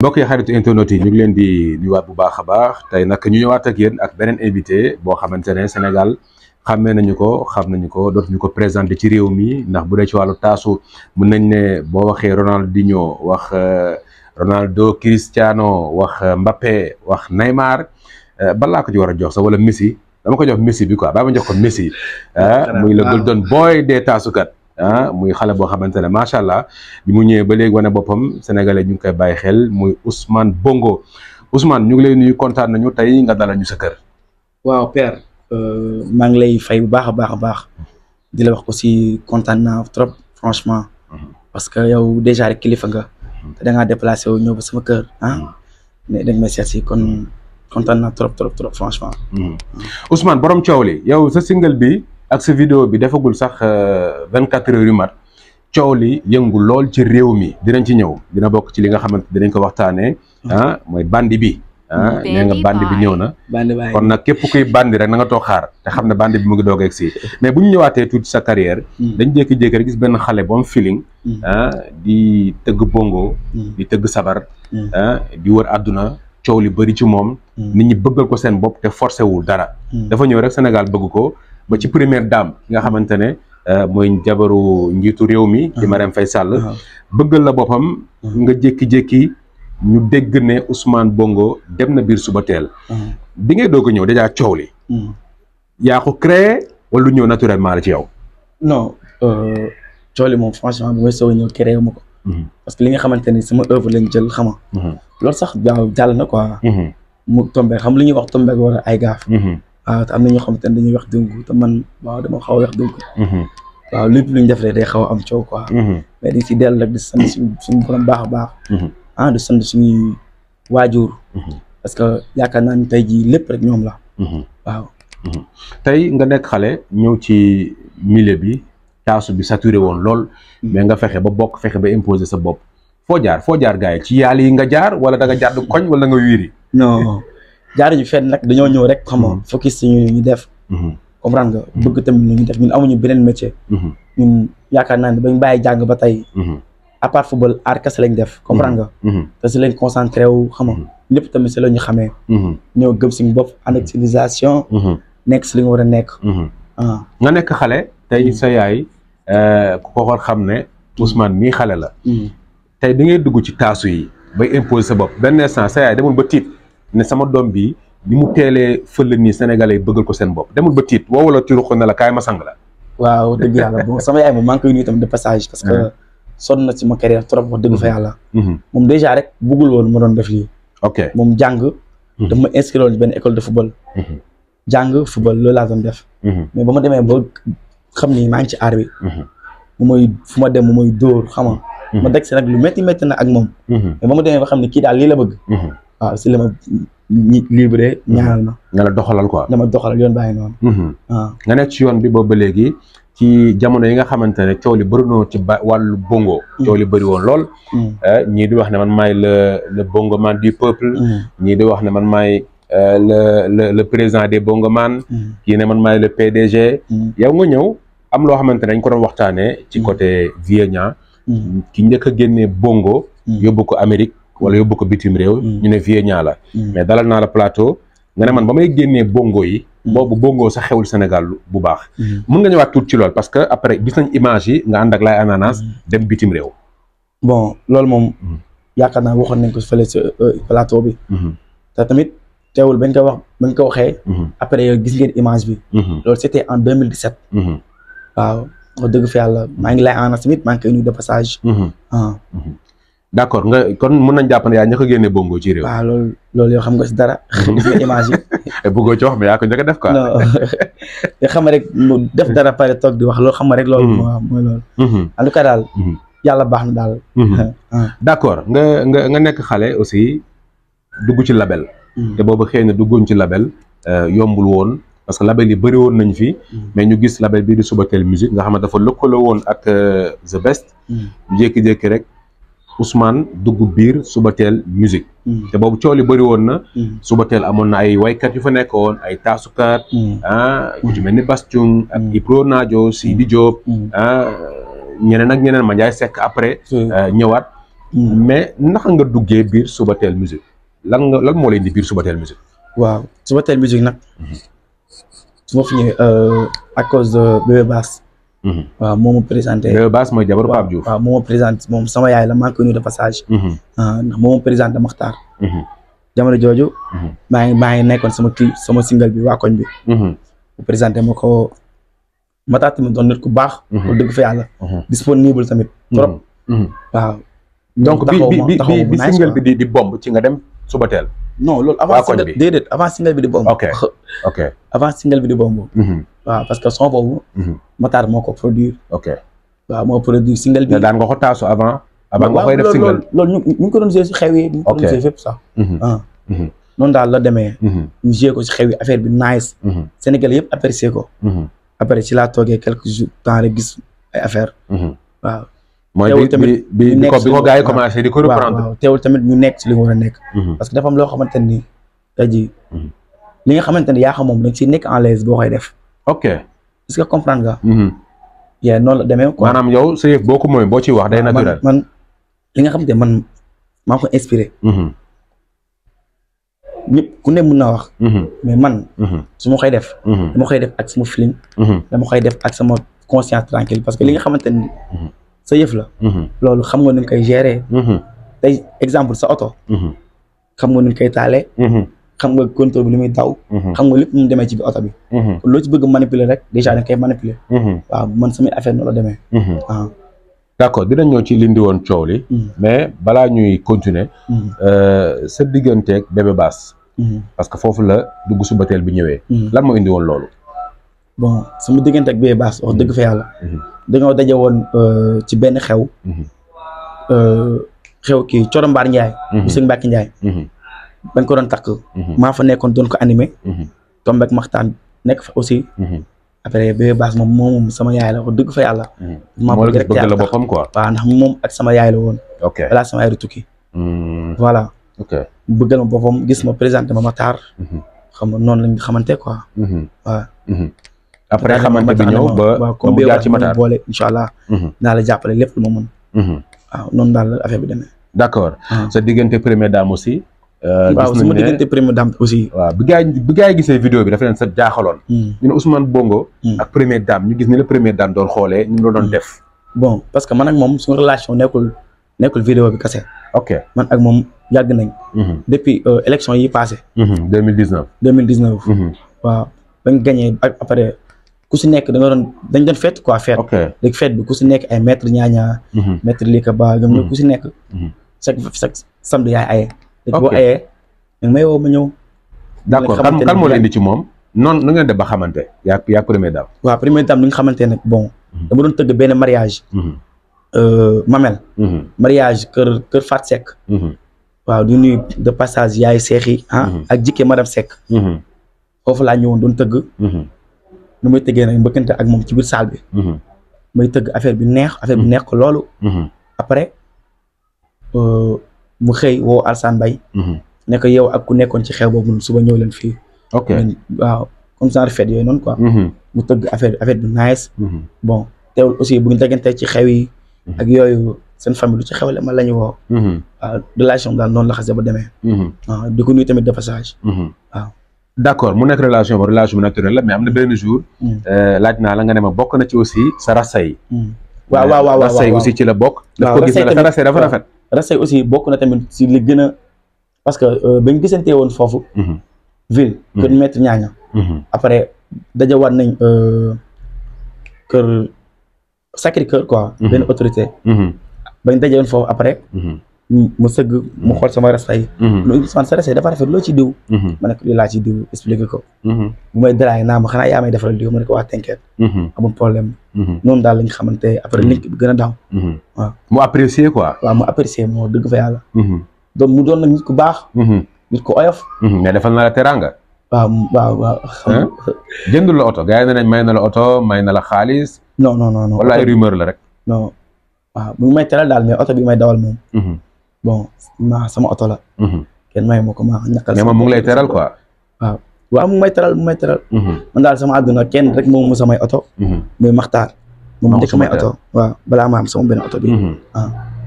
mbokk yi xaritu internet yi ñu ngi leen di nuyuwaat bu baax a baax tey nag ñu ñëwaat ak yéen ak beneen invité boo xamante ne Sénégal xàmmee nañu ko xam nañu ko dootuñu ko présenté ci réew mi ndax bu dee ci wàllu taasu mën nañ ne boo waxee Ronaldinho wax Ronaldo Cristiano wax Mbappé wax Neymar balaa ko ci war a jox sax wala Messi dama ko jox Messi bi quoi ba ma jox ko Messi muy le golden boy des taasukat muy xale boo xamante ne macha allah bi mu ñëwee ba léegi wane boppam sénégalais ñu ngi koy bàyyi xel muy Ousmane Bongo Ousmane ñu ngi lay nuyu kontaan nañu tey nga dalal ñu sa kër. waaw père maa ngi lay fay bu baax a baax di la wax aussi kontaan naa trop franchement parce que yow déjà rek kilifa nga te da ngaa déplacé wu ñëw ba sama kër ne dañ may seet si kon kontaan naa trop franchement. Ousmane borom coow li yow sa single bi. ak sa vidéo bi defagul sax 24 heures yu mat coow li yëngu lool ci réew mi dinañ ci ñëw dina bokk ci li nga xamante dinañ ko waxtaanee mooy bandi bi nee nga bandi bi ñëw na kon nag képp kuy bandi rek na nga toog xaar te xam ne bandi bi mu ngi doog a egsi mais bu ñu ñëwaatee tuuti sa carrière dañ jékki-jékki rek gis benn xale bu am feeling di tëgg bongo di tëgg sabar di wër àdduna coow li bëri ci moom nit ñi bëggal ko seen bopp te forcé wul dara dafa ñëw rek Sénégal bëgg ko ba ci première dame ki nga xamante ne mooy jabaru njiitu réew mi di Marème Faye Sall bëggal la boppam nga jékki-jékki ñu dégg ne Ousmane Bongo dem na biir Subatel bi ngay doog a ñëw déjà coow li yaa ko créé wala lu ñëw naturellement la ci yow non coow li moom franchement bu may soog a ñëw créé ma ko parce que li nga xamante ni sama œuvre lañ jël xama loolu sax waaw jàll na quoi mu tombé xam li ñuy wax tombé wala ay gaaf waaw te am na ñoo xamante ne dañuy wax dëngu te man waaw dama xaw a wax dëngu waaw lépp lu ñu def rek day xaw a am coow quoi mais di si dellu rek di sant suñu borom baax a baax di sant suñuy waajur parce que yaakaar naa ni tey jii lépp rek ñoom la waaw tey nga nekk xale ñëw ci milieu bi taasu bi saturé woon lool mais nga fexe ba bokk fexe ba imposer sa bopp foo jaar gars yi ci yàlla yi nga jaar wala da nga jaar du koñ wala nga wiiri non jaaruñu fenn nag dañoo ñëw rek xam nga focus si ñu def comprendre nga bëgg tamit lu ñu def ñun amuñu beneen métier ñun yaakaar naa ne bañ bàyyi jàng ba tey à part football art kese lañ def comprendre nga te si lañ concentré wu xam nga lépp tamit si la ñu xamee ñëw gëm suñu bopp ànd ak civilisation nekk si li nga war a nekk nga nekk xale tey sa yaay ku ko xool xam ne Ousmane mii xale la tey bi ngay dugg ci taasu yi bay imposer sa bopp benn instant sa yaay demul ba tiit ne sama doom bi ni mu teelee fël nii Sénégalais yi bëggal ko seen bopp demul ba tiit woo wala tiru ko ne la kaay ma sang la waaw dëgg yàlla bon sama yaay moom maa ngi koy nuyu tamit de passage parce que sonn na ci ma carrière trop wax dëgg fa yàlla moom déjà rek buggul woon ma doon def lii ok moom jàng dama inscrire woon benn école de football jàng football loolu laa doon def mais ba ma demee ba xam ni maa ngi ci aar bi mu mooy fu ma dem mu mooy dóor xam nga ma deg si nag lu métti na ak moom mais ba ma demee ba xam ni kii daal lii la bëgg waaw si la ma libéré ñaanal ma nga la doxalal quoi dama doxalal yoon bàyyi noonu waaw nga nekk ci yoon bi boobu ba léegi ci jamono yi nga xamante ne coow li bëri noonu ci wàllu bongo coow li bëri woon lool ñii di wax ne man maay le bongo man du peuple ñii di wax ne man maay le président des bongo man kii ne man maay le PDG yow nga ñëw am loo xamante ne dañ ko doon waxtaanee ci côté Vieux ki njëkk a génnee bongo yóbbu ko Amérique wala yóbbu ko bitim réew ñu ne Vieux la mais dalal naa la plateau nga ne man ba may génnee bongo yi boobu bongo sax xewul Sénégal bu baax mën nga ñëwaat tuuti ci lool parce que après gis nañ image yi nga ànd ak Laye Ananas dem bitim réew bon loolu moom yaakaar naa waxoon nañ ko fële ci plateau bi te tamit teewul bañ ko waxee après gis ngeen image bi loolu c'était en 2017 waaw wax dëgg fa yàlla maa ngi Laye Ananas tamit maa ngi koy nuyu de passage d'accord nga kon mën nañ jàpp ne yaa ñëkk a génne bongo ci réew waaw loolu yow xam nga si dara gis nga image yi bëggoo ci wax mais yaa ko njëkk a def quoi non yoo xam rek mu def dara pare toog di wax loolu xam nga rek loolu mooy loolu en tout cas daal yàlla baax na daal d'accord nga nekk xale aussi dugg ci label te boobu xëy na duggoon ci label yombul woon parce que label yi bëri woon nañ fi mais ñu gis label bii di Subatel musique nga xam ne dafa lëkkaloo woon ak The Best ñu jékki-jékki rek Ousmane dugg biir Subatel musique te boobu coow li bëri woon na Subatel amoon na ay waykat yu fa nekkoon ay taasukat ku ci mel ni Bass Thioung ak Ibro Nadio Sidi Diop ñeneen ak ñeneen ma Ndiaye Seck après ñëwaat mais naka nga duggee biir Subatel musique lan moo lay indi biir Subatel musique. waaw Subatel musique nag. su ma fi ñëwee à cause de Bébé Bass. waaw moo ma présenté. Bébé Bass mooy jabaru Pape Diouf. waaw moo ma présenté moom sama yaay la maa ngi koy nuyu de passage. ndax moo ma présenté Makhtar. jamono jooju. maa ngi nekkoon sama single bi waa koñ bi. mu présenté ma ko Makhtar tamit doon nit ku baax. pour dëgg fa yàlla. disponible tamit trop. waaw. donc bi single bi di bomb ci nga dem Subatel. non loolu avant single déedéet avant single bi di bomb. ok avant single bi di bomb. waaw parce que son boobu. Makhtar moo ko produire. ok waaw moo produire single bi. daan nga ko taasu avant nga koy def single. loolu ñu ngi ko doon jouer si xew yi. ñu ko doon jouer fépp sax. noonu daal la demee. ñu jouer ko si xew yi affaire bi nice. Sénégal yëpp apprécier ko. après ci laa toogee quelques jours temps rek gis ay affaire waaw. mooy bi ko gars yi commencé di ko reprendre. waaw teewul tamit ñu nekk ci li nga war a nekk. parce que dafa am loo xamante ni tey jii li nga xamante ni yaa xam moom dañ siy nekk en l'aise boo koy def. ok est-ce que comprendre nga. yaa noonu la demee quoi. maanaam yow sa yëf boo ko mooy boo ciy wax day naturel. man li nga xamante man maa ko inspiré. ñëpp ku ne mën naa wax. mais man. su ma koy def. dama koy def ak sama feeling. dama koy def ak sama conscience tranquille parce que li nga xamante ni. sa yëf la. loolu xam nga nu ñu koy gérer. tey exemple sa oto. xam nga nu ñu koy taalee. xam nga contrôle bi li muy daw. xam nga lépp mu demee ci biir oto bi. loo ci bëgg manipuler rek déjà da nga koy manipuler. waaw man samay affaire noonu la demee. waaw. d'accord dinañ ñëw ci lindi woon coow li. mais balaa ñuy continuer. sa digganteeg Bébé Bass. parce que foofu la dugg Subatel bi ñëwee. lan moo indi woon loolu. bon sama diggante ak Bébé Bass wax dëgg fa yàlla. dañoo daje woon ci benn xew. xew kii Coro Mbaar Ndiaye. bu sëñ Mbacke Ndiaye. bañ ko doon takk. maa fa nekkoon doon ko animé. tombé ak Makhtar nekk fa aussi. après Bébé Bass moom sama yaay la wax dëgg fa yàlla. moo la gis bëgg la boppam quoi. waaw ndax moom ak sama yaay la woon. ok balaa sama yaay du tukki. voilà. ok bëggal ma boppam gis ma présenté ma Makhtar. xam nga noonu lañ xamante quoi. waaw. après xamante bi ñëw ba mu jaar ci Makhtar boole incha allah. naa la jàppale lépp lu ma mën. waaw noonu daal la affaire bi demee. d'accord sa diggante première dame aussi. waaw sama diggante première dame aussi. waaw bi gars yi gisee vidéo bi dafa leen sa jaaxaloon. ñu ne Ousmane Bongo. ak première dame ñu gis ni la première dame doon xoolee ñu la doon def. bon parce que man ak moom suñu relation nekkul vidéo bi kese. ok man ak moom yàgg nañ. depuis élection yi passé 2019. waaw bañ gagné ak après ku si nekk dañ doon fête quoi fête. ok léegi fête bi ku si nekk ay maître ñaaña. maître Lika Ba ñoom ñëpp ku si nekk. chaque samedi yaay aye. léegi boo ayee nag may woo ma ñëw. d'accord kan moo la indi ci moom noonu nu ngeen def ba xamante yaa première dame. waaw première dame ni nga xamante nag bon. dama doon tëgg benn mariage. Mamel. mariage kër Fat Seck. waaw du nuyu de passage yaay Seex yi ak jikke madame Seck. foofu laa ñëwoon doon tëgg. nu may tëggee nag mbëkkante ak moom ci biir salle bi. may tëgg affaire bi neex ko loolu. après mu xëy woo Alsane Mbaye. ne ko yow ak ku nekkoon ci xew boobu suba ñëw leen fii. ok waaw comme genre fête yooyu noonu quoi. mu tëgg affaire bi nice. bon teewul aussi bu ñu déggante ci xew yi. ak yooyu seen famille lu ci xewle ma la ñu woo. waaw relation daal noonu la xasee ba demee. waaw di ko nuyu tamit de passage. waaw. d'accord mu nekk relation bu naturelle la mais am na benn jour. laaj naa la nga ne ma bokk na ci aussi sa rasta yi. waaw rasta yi aussi ci la bokk. daf ko gis ne la sa rasta dafa rafet. rasta yi aussi bokk na tamit si li gën a parce que bañ gisantee woon foofu. ville kër maître ñaaña. après dajawaat nañ kër Sacré Cœur quoi. benn autorité. bañ dajewoon foofu après. mu sëgg mu xool sama rasta yi. loolu sa rasta yi dafa rafet loo ci diw. ma ne ko lii laa ci diw expliqué ko. bu may daraay naa ma xanaa yaa may defal diw ma ne ko waa t'inquiète. amul problème. noonu daal lañ xamante après link bi gën a daaw. waaw mu apprécier quoi. waaw mu apprécier moo dëgg fa yàlla. donc mu doon nag nit ku baax. nit ku oyof. mais defal na la teranga. waaw. jëndul la oto gars yi ne nañ may na la oto may na la xaalis. non. wala ay rumeur la rek. non waaw bu may teral daal mais oto bi may dawal moom. bon sama oto la. kenn may ma ko maa ñàkkal. mais moom mu ngi lay teral quoi. waaw mu may teral man daal sama àdduna kenn rek moom mu samay oto. muy Makhtar. moom njëkk may oto. waaw balaa ma am sama benn oto bi.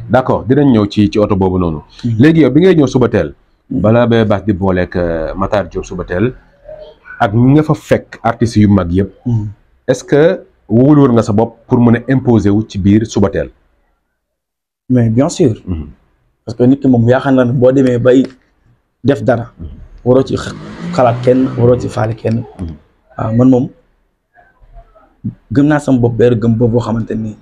d'accord dinañ ñëw ci oto boobu noonu. léegi yow bi ngay ñëw Subatel. balaa Bébé Bass di booleeg Matar Diop Subatel ak ñi nga fa fekk artistes yu mag yëpp. est-ce que wóolu nga sa bopp pour mën a imposer wu ci biir Subatel. mais bien sûr. parce que nit ki moom yaakaar naa ne boo demee bay def dara. waroo ci xalaat kenn waroo ci faale kenn. waaw man moom gëm naa sama bopp beeru gëm boobu boo xamante ni.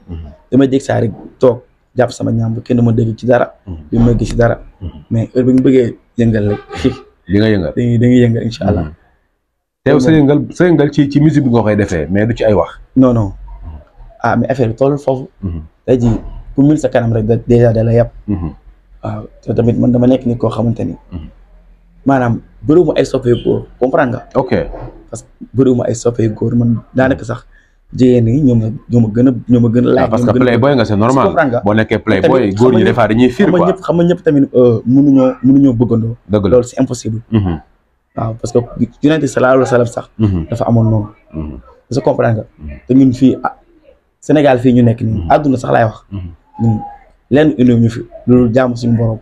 damay dégg saa rek toog jàpp sama ñaam kenn du ma dégg ci dara. du ma gis ci dara. mais heure bi ñu bëggee yëngal rek. li nga yëngal dañuy yëngal incha allah. teew sa yëngal ci musique bi nga koy defee mais du ci ay wax. non mais affaire bi toll foofu. tey jii pour mil sa kanam rek déjà da la yàpp. waaw te tamit man dama nekk nit koo xamante ni. maanaam bëriwuma ay soppe góor comprendre nga. ok parce que bëriwuma ay soppe góor man daanaka sax jigéen ñi ñoo ma gën a laaj. parce que playboy nga c'est normal boo nekkee playboy góor ñi des fois dañuy fiir quoi. xam nga ñëpp tamit mënuñoo bëggandoo. dëgg la loolu c'est impossible. waaw parce que Yonent sallallahu alayhi wa sallam sax. dafa amoon noonu. parce que comprendre nga. te ñun fii Sénégal fii ñu nekk nii. àdduna sax laay wax. ñun lenn indi ñu fi loolu jaamu suñu borom.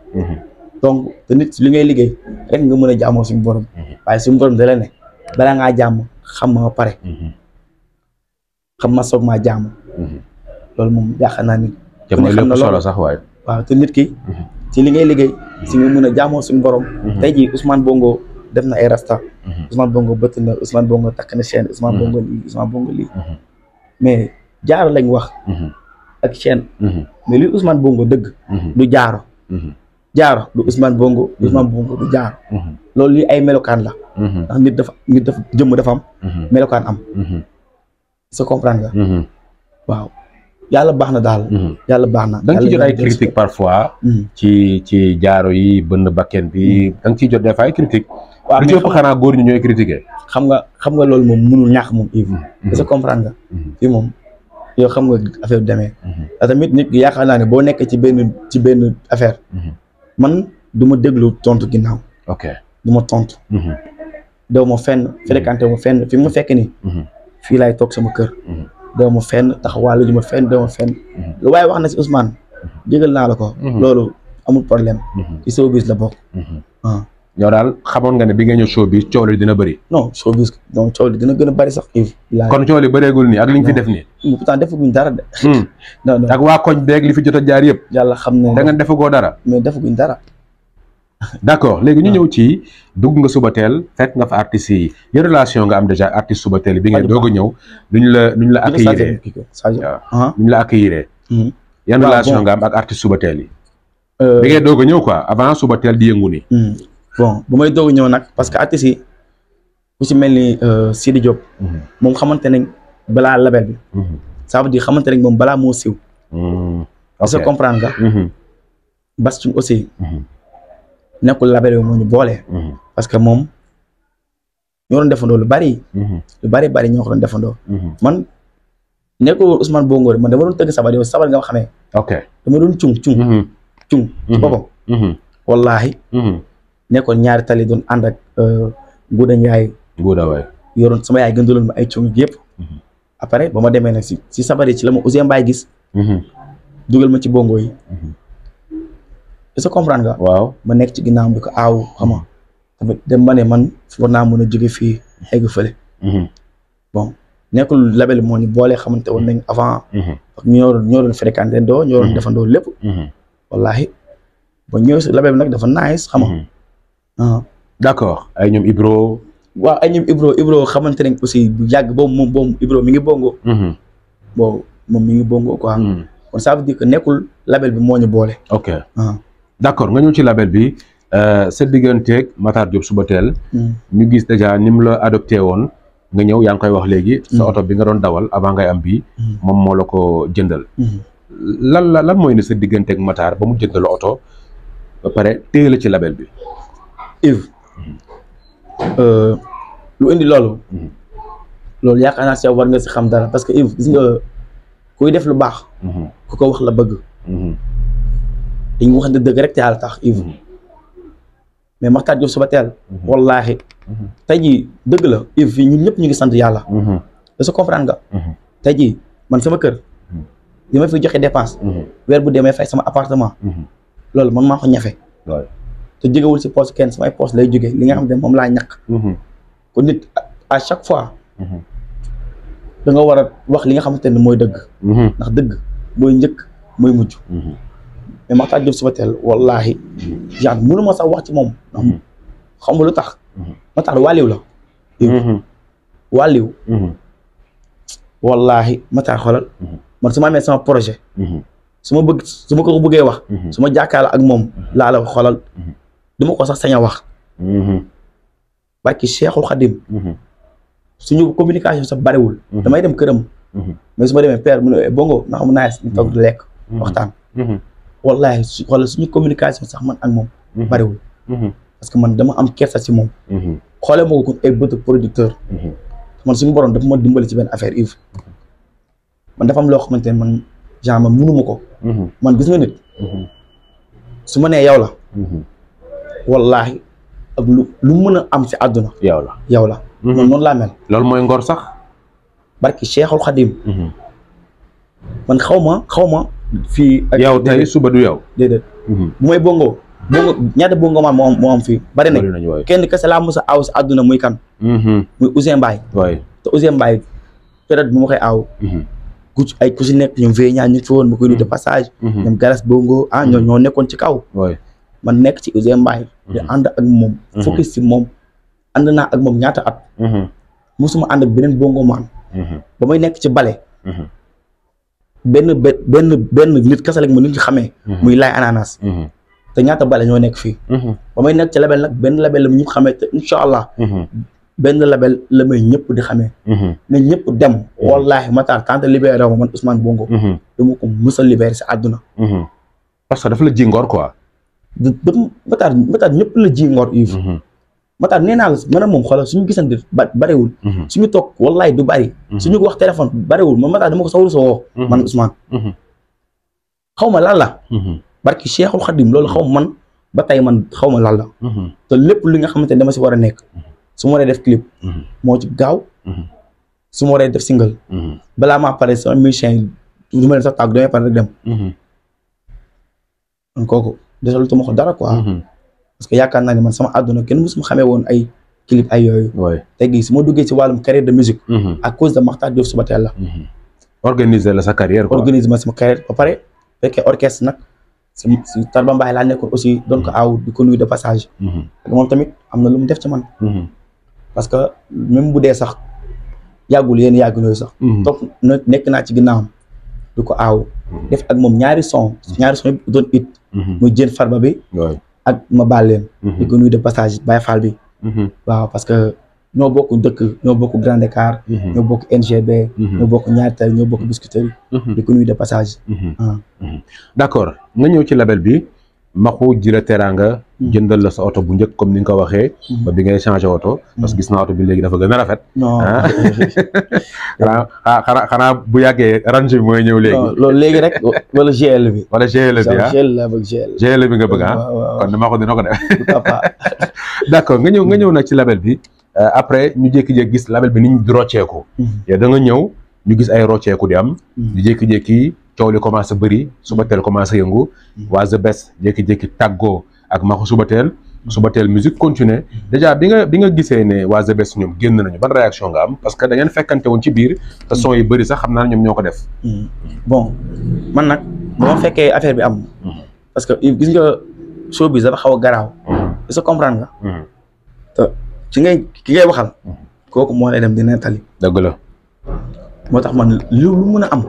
donc te nit li ngay liggéey rek nga mën a jaamoo suñu borom. waaye suñu borom da la ne balaa ngaa jàmm xam ma pare. xam ma soog maa jaamu. loolu moom yaakaar naa ni. te mooy lépp solo sax waaye. waaw te nit ki. ci li ngay liggéey si nga mën a jaamoo suñu borom. tey jii Ousmane Bongo def na ay rasta. Ousmane Bongo bëtt na Ousmane Bongo takk na chaîne Ousmane Bongo lii Ousmane Bongo lii. mais jaaro lañ wax. ak chaîne. mais li Ousmane Bongo dëgg. du jaaro. jaaro du Ousmane Bongo du jaaro. loolu lii ay melokaan la. ndax nit dafa jëmm dafa am. melokaan am. se comprendre nga. waaw yàlla baax na daal. yàlla baax na. da nga ciy jot ay critique parfois. ci jaaro yi bënn bakken bi da nga ciy jot des fois ay critique. waaw lu ci ëpp xanaa góor ñi ñooy critiquer. xam nga loolu moom mënul ñàkk moom Yves. se comprendre nga. fii moom yow xam nga affaire bi demee. te tamit nit ki yaakaar naa ne boo nekkee ci benn affaire. man du ma déglu tontu ginnaaw. ok du ma tontu. dew ma fenn fréquenté ma fenn fi mu fekk nii. fii laay toog sama kër. dew ma fenn taxawaalu ju ma fenn dew ma fenn. lu waaye wax na si Ousmane. jégal naa la ko. loolu amul problème. ci showbiz la bokk. yow daal xamoon nga ne bi nga ñëw showbiz coow li dina bëri. non showbiz donc coow li dina gën a bëri sax Yves. kon coow li bëreegul nii ak li ñu fi def nii. pourtant defaguñ dara de. non ak waa koñ beeg li fi jot a jaar yëpp. yàlla xam ne da nga defagoo dara. mais defaguñ dara. d'accord léegi ñu ñëw ci dugg nga Subatel fekk nga fa artistes yi yan relation nga am déjà artiste Subatel bi ngay doog a ñëw nuñ la accueillir nuñ la accueillir yan relation nga am ak artiste Subatel yi bi ngay doog a ñëw quoi avant Subatel di yëngu ni bon bu may doog a ñëw nag parce que artistes yi ku ci mel ni Sidi Diop moom xamante nañ balaa label bi ça veut dire xamante nañ moom balaa moo siw est-ce que comprendre nga Bass Thioung aussi nekkul label bi moo ñu boole. parce que moom ñoo doon defandoo lu bari ñoo ko doon defandoo. man nekkul Ousmane Bongo man dama doon tëgg sabar yow sabar nga ma xamee. ok dama doon cung ci boppam. wallaahi. nekkoon ñaari tali doon ànd ak Ngouda Ndiaye. Ngouda waay. yoroon sama yaay gëndaloon ma ay cung yëpp. après ba ma demee nag si sabar yi ci la ma Ousseyn Mbaye gis. dugal ma ci bongo yi. est-ce que comprendre nga. waaw ma nekk ci ginnaaw bi ko aaw xam nga tamit dem ma ne man war naa mën a jóge fii egg fële. bon nekkul label moo ñu boole xamante woon nañ avant. ñoo doon fréquenté ndoo ñoo doon defandoo lépp. wallaahi ba ñëw si label bi nag dafa nice xam nga. d'accord ay ñoom Ibro. waaw ay ñoom Ibro xamante nañ aussi bu yàgg boobu moom Ibro mi ngi bongo. boobu moom mi ngi bongo quoi. kon ça veut dire que nekkul label bi moo ñu boole. ok d'accord nga ñëw ci label bi sa digganteeg Matar Diop Subatel. ñu gis déjà ni mu la adopté woon nga ñëw yaa ngi koy wax léegi. sa oto bi nga doon dawal avant ngay am bii. moom moo la ko jëndal. lan mooy ne sa digganteeg Matar ba mu jëndal oto ba pare téye la ci label bi. Yves lu indi loolu. loolu yaakaar naa si war nga si xam dara parce que Yves gis nga kuy def lu baax. ku ko wax la bëgg. dañu wax dëgg rek te yàlla tax Yves mais Matar Diop Subatel. wallaahi. tey jii dëgg la Yves ñun ñëpp ñu ngi sant yàlla. da sa comprendre nga. tey jii man sama kër. li ma fi joxe dépense weer bu demee fay sama appartement loolu man maa ko ñafe te jógewul si poche kenn samay poche lay jógee li nga xam ne moom laa ñàkk kon nit à chaque fois da nga war a wax li nga xamante ne mooy dëgg ndax dëgg mooy njëkk mooy mujj mais Makhtar Diop Soubatel wallaahi genre mënu ma sax wax ci moom xam nga lu tax Makhtar wàlliw la wàlliw wallaahi Makhtar xoolal man su ma amee sama projet su ma ko bëggee wax su ma jàkkaarloo ak moom laa la xoolal du ma ko sax sañ a wax barki Cheikhul Khadim suñu communication sax bariwul damay dem këram mais su ma demee père mu ne bongo na xam naa ñu toog di lekk waxtaan wallaahi xoolal suñu communication sax man ak moom bariwul parce que man dama am kersa ci moom xoolee ma ko kon ay bëtu producteur man suñu borom dafa ma dimbali ci benn affaire Yves man dafa am loo xamante ne man genre man mënuma ko man gis nga nit su ma nee yow la wallaahi ak lu mën a am si àdduna yow la man noonu laa mel loolu mooy ngor sax barki Cheikhul Khadim man xaw ma fii ak yow tey suba du yow déedéet bu may bongo ñaata bongo maan moo am fii bari nañ kenn kese laa mos a aw si àdduna muy kan muy Ouzin Mbaye te Ouzin Mbaye période bu ma koy aw ku si nekk ñoom veille ñaa ñu fi woon ma koy nuyu de passage ñoom garas bongo ñoo nekkoon ci kaw man nekk ci Ouzin Mbaye di ànd ak moom focus si moom ànd naa ak moom ñaata at musuma ànd ak beneen bongo maan ba may nekk ci bale benn nit kese lañ ma nit ñi xamee muy Laye Ananas te ñaata bale ñoo nekk fii ba may nekk ci label nag benn label la ñëpp xamee te incha allah benn label la may ñëpp di xamee ne ñëpp dem wallaahi Makhtar tant libéré ma man Ousmane Bongo dama ko mës a libéré si àdduna parce que dafa la ji ngor quoi Makhtar ñëpp la ji ngor Yves Makhtar nee naa la man a moom xoolal suñu gisante bariwul suñu toog wallaahi du bari suñu ko wax téléphone bariwul man Makhtar dama ko sawru sa woo man Ousmane xaw ma lan la barki Cheikhul Khadim loolu xaw ma man ba tey man xaw ma lan la te lépp li nga xamante ne dama si war a nekk su ma waree def clip moo ci gaaw su ma waree def single balaa maa pare sama musicien yi du ma leen sax tàggu damay pare rek dem man kooku desalutuma ko dara quoi parce que yaakaar naa ne man sama àdduna kenn musuma xamee woon ay clip ay yooyu tey gi su ma duggee ci wàllum carrière de musique à cause de Makhtar Diop Soubatel la organiser la sa carrière quoi organiser ma sama carrière ba pare fekkee orchestre nag si Tarba Mbaye laa nekkoon aussi doon ko aaw di ko nuyu de passage ak moom tamit am na lu mu def ci man parce que même bu dee sax yàggul yéen yàgg yooyu sax topp nekk naa ci ginnaawam du ko aaw def ak moom ñaari son yi doon it muy jën farba bi ak ma baal leen di ko nuyu de passage Baye Fall bi waaw parce que ñoo bokk dëkk ñoo bokk Grand Dakar ñoo bokk NGB ñoo bokk ñaari tali ñoo bokk Biscuiterie di ko nuyu de passage d'accord nga ñëw ci label bi Maxu Jila Teranga jëndal la sa oto bu njëkk comme ni nga ko waxee ba bi ngay changé oto parce que gis naa oto bi léegi dafa gën a rafet xanaa bu yàggee range bi mooy ñëw léegi loolu léegi rek wala GL bi GL la bëgg GL bi nga bëgg kon Maxu dina ko def d'accord nga ñëw nag ci label bi après ñu jékki-jékki gis label bi ni ñu di rocceeku yow da nga ñëw ñu gis ay rocceeku di am ñu jékki-jékki coow li commencé bëri Soubatel commencé yëngu waa The Best jékki-jékki tàggoo ak Maxu Soubatel musique continuer déjà bi nga gisee ne waa The Best ñoom génn nañu ban réaction nga am parce que da ngeen fekkante woon ci biir te son yi bëri sax xam naa ñoom ñoo ko def bon man nag ba ma fekkee affaire bi am parce que gis nga show bi dafa xaw a garaaw est-ce que comprendre nga te ki ngay waxal kooku moo lay dem dina tali dëgg la moo tax man lu mën a am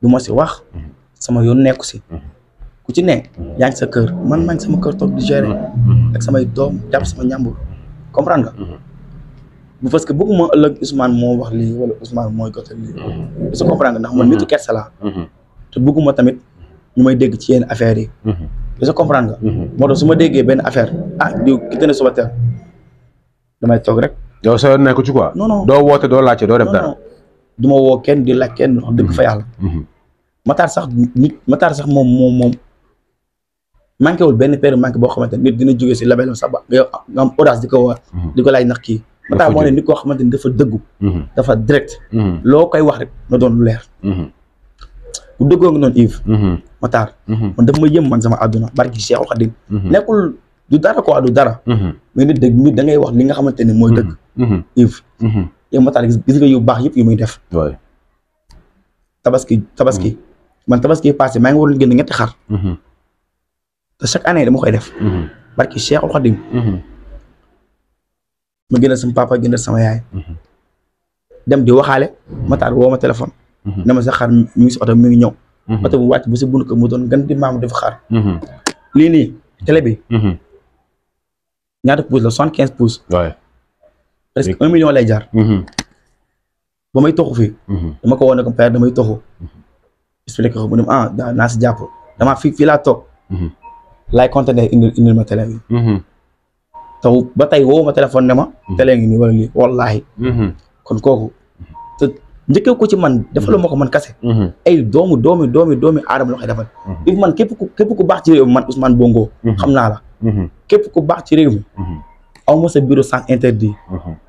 du ma si wax sama yoon nekku si ku ci ne yaa ngi sa kër man maa ngi sama kër toog di gérer ak samay doom jàpp sama ñàmbur comprendre nga bu parce que bëgguma ëllëg Ousmane moo wax lii wala Ousmane mooy gotal lii est-ce que comprendre nga ndax man nitu kersa laa te bëgguma tamit ñu may dégg ci yenn affaires yi est-ce que comprendre nga moo tax su ma déggee benn affaire diw ki tane Soubatel damay toog rek yow sa yoon nekku ci quoi non doo woote doo laajte doo def dara du ma woo kenn di laaj kenn wax dëgg fa yàlla Makhtar sax moom manqué wul benn paire manqué boo xamante nit dina jógee si labelam sax ba nga am audace di ko war di ko laaj ndax kii Makhtar moo ne nit koo xamante ni dafa dëggu dafa direct loo koy wax rek na doon lu leer bu dëggoo nga noonu Yves Matar man daf ma yëm man sama àdduna barki Cheikhul Khadim nekkul du dara quoi du dara mais nit dëgg nit da ngay wax li nga xamante ne mooy dëgg Yves yow Matar gis nga yu baax yëpp yu muy def tabaski man tabaski passé maa ngi waroon génn 2 xar te chaque année dama koy def barki Cheikhul Khadim ma gënal sama papa gënal sama yaay dem di waxaale Matar woo ma téléphone ne ma sa xar mi ngi si oto mi ngi ñëw oto bu wàcc ba si bunu ko mu doon gan di maam dafa xar lii nii télé bi ñaata pouces la 75 pouces presque 1 million lay jar ba may toxu fii dama ko woon ne ko père damay toxu expliqué ko mu ne naa si jàpp damaa fii laa toog laay conteneur indil ma télé bi taw ba tey woo ma téléphone ne ma télé ngi nii wala lii wallaahi kon kooku te njëkkee ko ci man defaloo ma ko man kase ay doomi aadama la koy defal if man képp ku baax ci réew mi man Ousmane Bongo xam naa la képp ku baax ci réew mi aw ma sa bureau sans interdit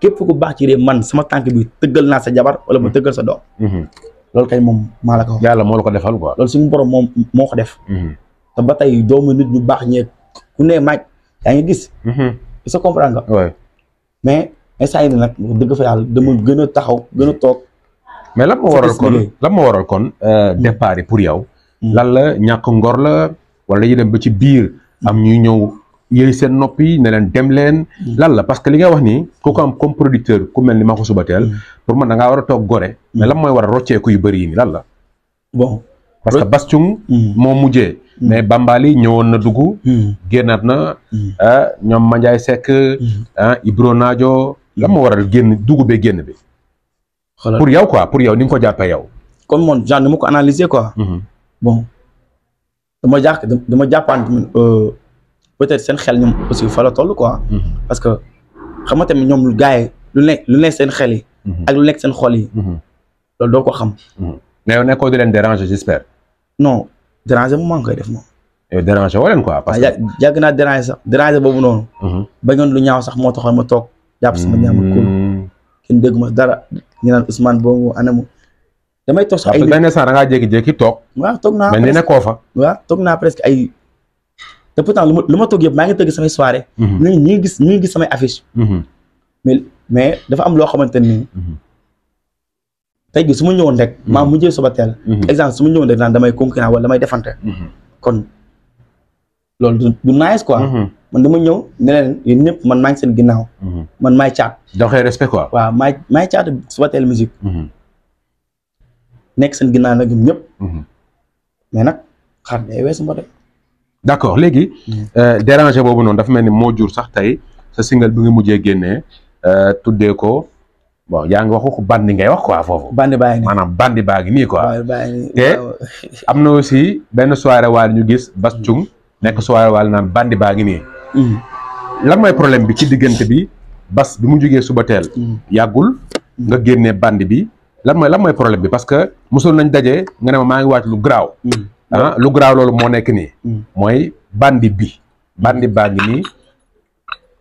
képp ku baax ci réew man sama tànk bi tëggal naa sa jabar wala ma tëggal sa doom loolu kay moom maa la ko wax yàlla moo la ko defal quoi loolu suñu borom moom moo ko def te ba tey doomu nit ñu baax ñeeg ku ne maaj yaa ngi gis sa comprendre nga mais instant yii nag dëgg fa yàlla dama gën a taxaw gën a toog mais lan moo waral kon départ yi pour yow lan la ñàkk ngor la wala dañuy dem ba ci biir am ñuy ñëw yëy seen noppi ne leen dem leen lan la parce que li nga wax nii ku ko am comme producteur ku mel ni Maxu Subatel pour man da ngaa war a toog gore mais lan mooy war a rocceeku yu bëri yi nii lan la bon parce que Bass Thioung moo mujjee mais Bambali ñëwoon na dugg génnaat na ñoom Mandiaye Seck Ibro Naajo lan moo waral dugg bee génn bi pour yow quoi pour yow ni nga ko jàppee yow comme moom genre dama ko analyser quoi bon dama jàppaan peut-être seen xel ñoom aussi fa la toll quoi parce que xam nga tamit ñoom gars yi lu nekk seen xel yi ak lu nekk seen xol yi loolu doo ko xam mais yow nekkoo di leen déranger j'espère non déranger moom maa ngi koy def moom yow déranger woo leen quoi parce que yàgg naa déranger sax déranger boobu noonu bañoon lu ñaaw sax moo taxoon ma toog jàpp sama ñaama kul kenn dégg ma dara ñu naan Ousmane boobu anamu damay toog sax ay benn instant da ngaa jékki-jékki toog waaw toog naa mais ni nekkoo fa waaw toog naa presque ay te pourtant lu ma toog yëpp maa ngi tëgg samay soirée ñi ngi gis samay affiche mais dafa am loo xamante ni tey bi su ma ñëwoon rek maa mujjee Subatel exemple su ma ñëwoon rek naan damay concurrent wala damay defante kon loolu du nice quoi man dama ñëw ne leen yéen ñëpp man maa ngi seen ginnaaw man maay caat doxee respect quoi waaw maay caat Subatel musique nekk seen ginnaaw nag ñëpp mais nag xar day weesu mbote d'accord léegi déranger boobu noonu dafa mel ni moo jur sax tey sa single bi nga mujjee génnee tuddee ko bon yaa ngi waxu bandi ngay wax quoi foofu bandi baa ngi nii maanaam bandi baa ngi nii quoi te waaw am na aussi benn soirée waal ñu gis Bass Thioung nekk soirée waal naan bandi baa ngi nii lan mooy problème bi ci diggante bi Bass bi mu jógee Subatel yàggul nga génnee bandi bi lan mooy problème bi parce que mosul nañ daje nga ne ma maa ngi waaj lu garaaw lu garaaw loolu moo nekk nii mooy bandi baa ngi nii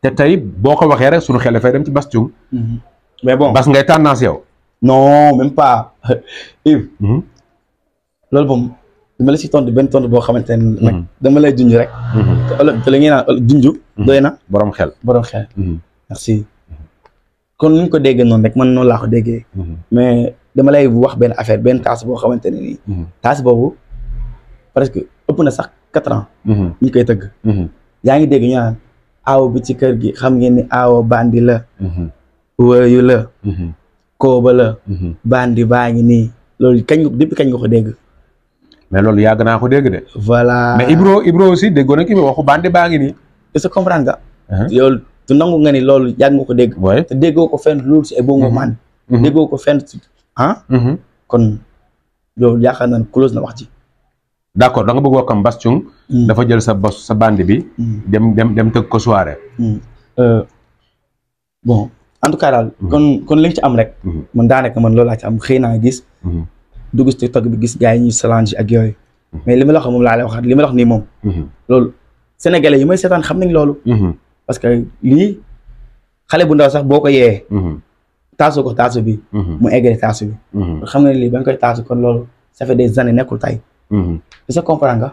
te tey boo ko waxee rek suñu xel dafay dem ci Bass Thioung mais bon Bass ngay tendance yow non même pas Yves loolu moom dama la si tontu benn tontu boo xamante ne nag dama lay junj rek te la ngeen naan junj doy na borom xel merci kon nu ñu ko déggee noonu rek man noonu laa ko déggee mais dama lay wax benn affaire benn taas boo xamante ne nii taas boobu presque ëpp na sax 4 ans ñu koy tëgg yaa ngi dégg ñu naan aaw bi ci kër gi xam ngeen ni aaw bandi la wëyu la kooba la bandi baa ngi nii loolu depuis kañ nga ko dégg mais loolu yàgg naa ko dégg de voilà mais Ibro aussi déggoon na ki mi waxu bandi baa ngi nii est-ce que comprendre nga yow tu nangu nga ni loolu yàgg nga ko dégg te déggoo ko fenn loolu si ay bongo man déggoo ko fenn si kon loolu yaakaar naa ne close na wax ci d'accord da nga bëgg wax comme Bass Thioung dafa jël sa bandi bi dem tëgg ko soirée bon en tout cas daal kon li nga ci am rek man daanaka man loolu laa ci am xëy naa gis dugg si TikTok bi gis gars yi ñuy salange ak yooyu mais li ma la wax moom laa lay waxaat li ma la wax nii moom loolu sénégalais yi may seetaan xam nañ loolu parce que lii xale bu ndaw sax boo ko yee taasu ko taasu bi mu eggale taasu bi xam nga ne lii ba nga koy taasu kon loolu ça fait des années nekkul tey. est-ce que comprendre nga.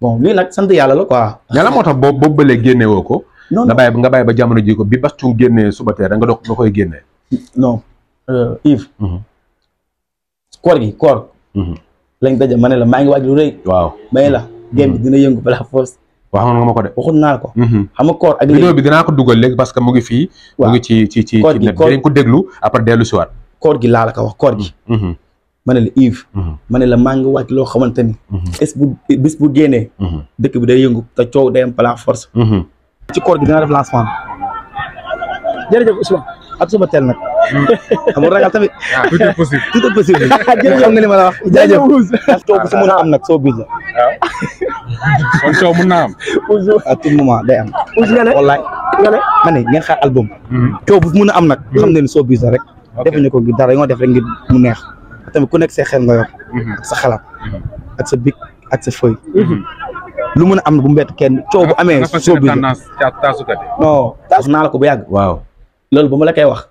bon lii nag sant yàlla la quoi. mais la moo tax boobu ba léegi génne woo ko. non nga bàyyi ba jamono ji ko bi Bass Thioung génnee suba teel nga doog nga koy génnee. non Yves. koor. lañ daje ma ne la maa ngi waaj lu rëy. waaw may la game bi dina yëngu balaa force. waxoon nga ma ko de. waxoon naa ko. xam nga koor ak léegi vidéo bi dinaa ko dugal léegi parce que mu ngi fii. mu ngi ci net bi dañ ko déglu après dellu si waat. koor gi laa la ko wax koor gi. ma ne la Yves. ma ne la maa ngi waaj loo xamante ni. bis bu génnee. dëkk bi day yëngu te coow day am balaa force. ci koor gi dina def lancement. jërëjëf Ousmane ak suba teel nag. amul ragal tamit. tout est possible. tout est possible. jërëjëf xam nga li ma la wax. jaajëf coow bu si mën a am nag soo biir la. kon coow mën naa am. à tout moment day am. wallaay ma ne ngeen xaar album. coow bu mën a am nag. nga xam ne ni soo biir la rek. defuñu ko ngir dara ñoo def rek ngir mu neex. tamit ku nekk see xel nga yor. ak sa xalaat. ak sa bic ak sa feuille. lu mën a am bu mbett kenn coow bu amee. soo biir non taas naa la ko bu yàgg. waaw loolu ba ma la koy wax.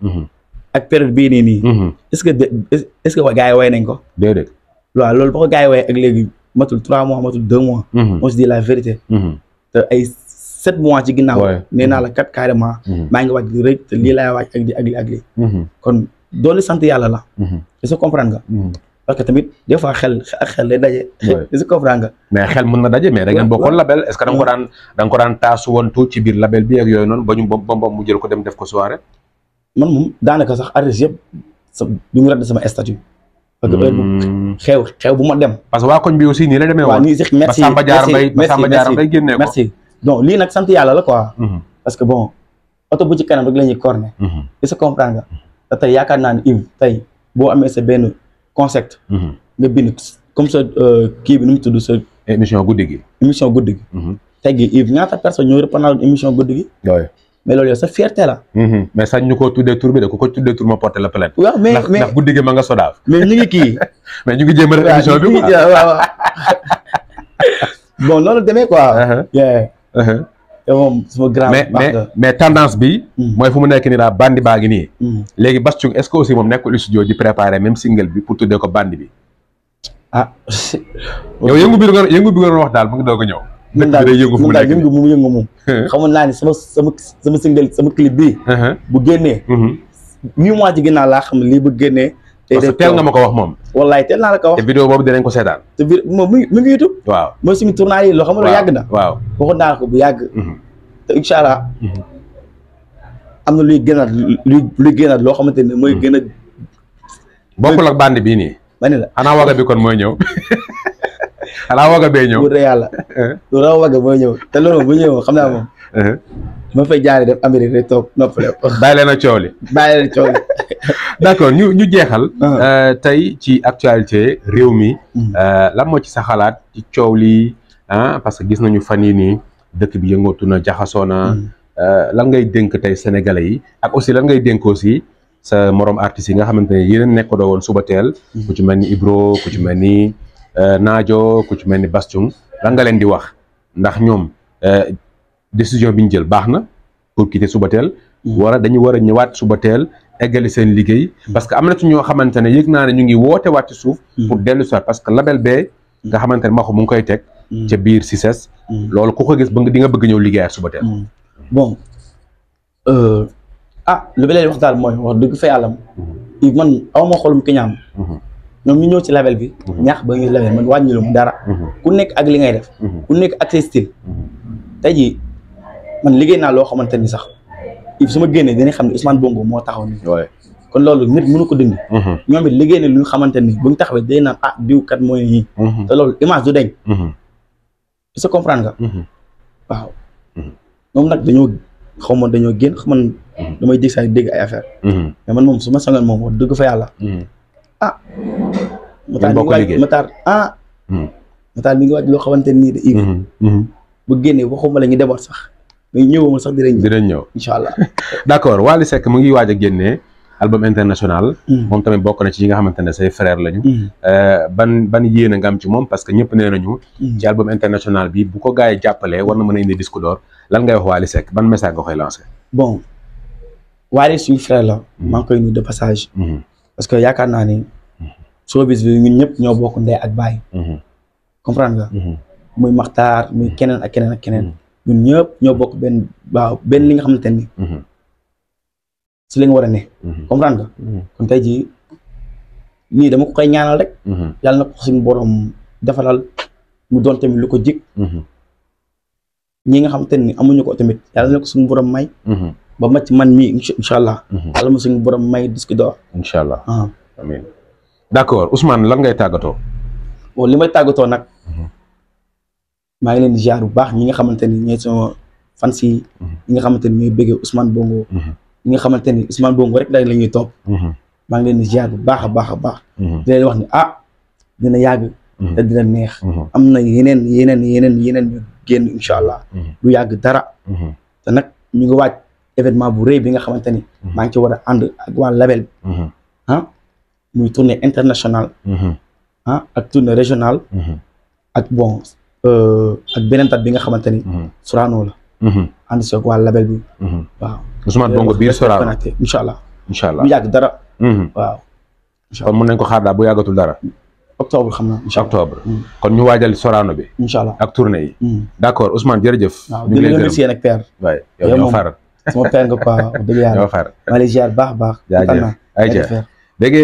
ak période bii nii. est-ce que gars yi way nañ ko. déedéet. waaw loolu ba ko gars yi way ak léegi matul 3 mois matul 2 mois. on se dit la vérité. te ay 7 mois ci ginnaaw. nee naa la kat carrément. maa ngi waaj li rëy te lii laay waaj ak lii. kon doole sant yàlla la. est-ce que comprendre nga. parce que tamit des fois xel ak xel day daje. est-ce que comprendre nga. mais xel mën na daje mais da ngeen bokkoon label est-ce que da nga ko daan taasu woon tuut ci biir label bi ak yooyu noonu ba ñu bom mu jël ko dem def ko soirée. man moom daanaka sax artiste yëpp du ñu redd sama statut. parce que heure bu xew bu ma dem. parce que waa koñ bi aussi nii la demee woon. waaw nii sax merci Samba Diarra Mbaye génnee ko. merci donc lii nag sant yàlla la quoi. parce que bon oto bu ci kanam rek la ñuy corné. est-ce que comprendre nga. te tey yaakaar naa ne Yves tey boo amee sa benn concept. nga bind comme ça kii bi nu mu tudd sa. émission guddi gi. tey jii Yves ñaata personne ñoo reprendre émission guddi gi. mais loolu yow sa fierté la. mais sañ ñu ko tuddee tur bi de ku ko tuddee tur ma porté la plainte. waaw mais ndax guddi gi ma nga sodaaf. mais ñu ngi kii. mais ñu ngi jéem a def émission bi quoi. waaw bon loolu demee quoi. te moom sama grand. mais tendance bi. mooy fu mu nekk nii daal bandi baa ngi nii. léegi Bass Thioung est-ce que aussi moom nekkul studio di préparer même single bi pour tuddee ko bandi bi. ah. yow yëngu bi nga wax daal mu ngi doog a ñëw. mun daal yëngu moom xamoon naa ni sama single sama clip bii bu génnee 8 mois ci ginnaaw laa xam ne lii bu génnee parce que teel nga ma ko wax moom wallaay teel naa la ko wax te vidéo boobu dinañ ko seetaan te moom mu ngi YouTube waaw mooy suñu tournage yi loo xam ne loolu yàgg na waaw waxoon naa ko bu yàgg te incha allah am na luy génnaat loo xamante ne mooy gën a bokkul ak bandi bii nii ma ne la xanaa waga bi kon mooy ñëw xanaa waga bee ñëw bu dee yàlla lu raw waga mooy ñëw te loolu bu ñëw xam naa moom ma fay jaaree def Amérique rek toog noppale bàyyi leen a coow li d'accord ñu jeexal tey ci actualité réew mi lan moo ci sa xalaat ci coow li parce que gis nañu fan yi nii dëkk bi yëngatu na jaxasoo na lan ngay dénk tey sénégalais yi ak aussi lan ngay dénk aussi sa morom artistes yi nga xamante ne yéen nekk doo woon suba teel ku ci mel ni Ibro ku ci mel ni Naajo ku ci mel ni Bass Thioung lan nga leen di wax ndax ñoom décision bi ñu jël baax na pour quitter Subatel wala dañu war a ñëwaat Subatel eggali seen liggéey parce que am na ci ñoo xamante ne yëg naa ne ñu ngi woote waat ci suuf pour dellu si waat parce que label bee nga xamante ne Maxu mu ngi koy teg ca biir CICES loolu ku ko gis ba di nga bëgg ñëw liggéey ak Subatel bon lu bi leen wax daal mooy wax dëgg fa yàlla man aw ma xolum ki ñaam ñoom ñu ñëw ci label bi ñaax ba ñu label man wàññilu mu dara ku nekk ak li ngay def ku nekk ak say style tey jii man liggéey naa loo xamante ni sax su ma génnee dinañ xam ne Ousmane Bongo moo taxaw nii kon loolu nit mënu ko dindi ñoom it liggéey na lu ñu xamante ni bu ñu taxawee day naan diw kat mooy ñii te loolu image du deñ est-ce que comprendre nga waaw moom nag xaw ma dañoo génn xaw man damay dégg saa dégg ay affaire mais man moom su ma sangoon moom wax dëgg fa yàlla Matar mi ngi waaj loo xamante nii de Yves bu génnee waxuma la ñu demoon sax mais ñëwuma sax dinañ ñëw incha allah d'accord Wally Seck mu ngi waaj a génnee album international moom tamit bokk na ci yi nga xamante ne say frère lañu ban yéene nga am ci moom parce que ñëpp nee nañu ci album international bi bu ko gars yi jàppalee war na mën a indi disque d'or lan ngay wax Wally Seck ban message nga koy lancé bon Wally suñu frère la maa ngi koy nuyu de passage parce que yaakaar naa ni showbiz bi ñun ñëpp ñoo bokk ndey ak baay. comprendre nga. muy Maxtaar muy keneen ak keneen ak keneen. ñun ñëpp ñoo bokk benn li nga xamante ni. si li nga war a ne. comprendre nga. kon tey jii nii dama ko koy ñaanal rek. yàlla na ko suñu borom defalal mu doon tamit lu ko jig. ñi nga xamante ni amuñu ko tamit yàlla na ko suñu borom may. ba ma ci man mii incha allah. yàlla ma suñu borom may disque d'or. incha allah amiin. d'accord Ousmane lan ngay tàggatoo. bon li may tàggatoo nag. maa ngi leen di ziar bu baax ñi nga xamante ni ñooy sama fans yi. ñi nga xamante ni ñooy bëggee Ousmane Bongo. ñi nga xamante ni Ousmane Bongo rek dañ la ñuy topp. maa ngi leen di ziar bu baax a baax a baax. di leen wax ni dina yàgg. te dina neex. am na yeneen ñu génn incha allah. du yàgg dara. te nag ñu ngi waaj événement bu rëy bi nga xamante ni. maa ngi ci war a ànd ak waa label bi. muy tournée internationale. ak tournée régionale. ak bon ak beneen tat bi nga xamante ni. Sorano la. ànd si ak waa label bi. waaw Ousmane Bongo biir Sorano incha allah. incha allah du yàgg dara. waaw. kon mën nañ ko xaar daal bu yàggatul dara. octobre xam naa incha allah octobre. kon ñu waajal Sorano bi. incha allah ak tournée yi. d'accord Ousmane jërëjëf. waaw di la remercier nag père. waay yow ñoo far. sama père nga quoi dëgg yàlla. ñoo far. maa ngi lay ziar baax a baax. jaajëf ay ja dégg